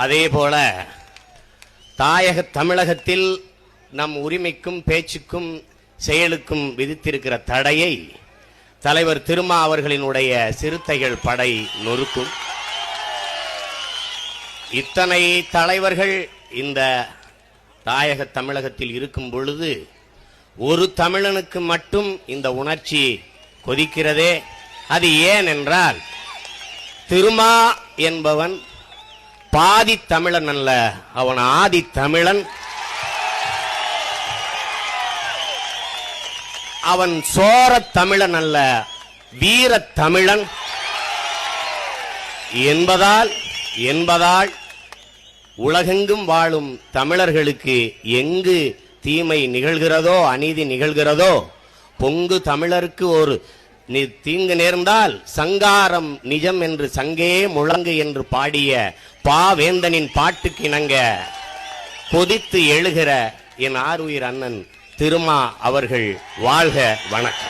அதே போல தாயக தமிழகத்தில் நம் உரிமைக்கும் பேச்சுக்கும் செயலுக்கும் விதித்திருக்கிற தடையை தலைவர் திருமா அவர்களினுடைய சிறுத்தைகள் படை நொறுக்கும். இத்தனை தலைவர்கள் இந்த தாயக தமிழகத்தில் இருக்கும் பொழுது ஒரு தமிழனுக்கு மட்டும் இந்த உணர்ச்சி கொதிக்கிறதே, அது ஏன் என்றால் திருமா என்பவன் பாதி தமிழன் அல்ல, அவன் ஆதி தமிழன். அவன் சோர தமிழன் அல்ல, வீர தமிழன் என்பதால் உலகெங்கும் வாழும் தமிழர்களுக்கு எங்கு தீமை நிகழ்கிறதோ அநீதி நிகழ்கிறதோ பொங்கு தமிழருக்கு ஒரு தீங்கு நேர்ந்தால் சங்காரம் நிஜம் என்று சங்கே முழங்கு என்று பாடிய பாவேந்தனின் பாட்டுக்கு இணங்க கொதித்து எழுகிற என் ஆருயிர் அண்ணன் திருமா அவர்கள் வாழ்க. வணக்கம்.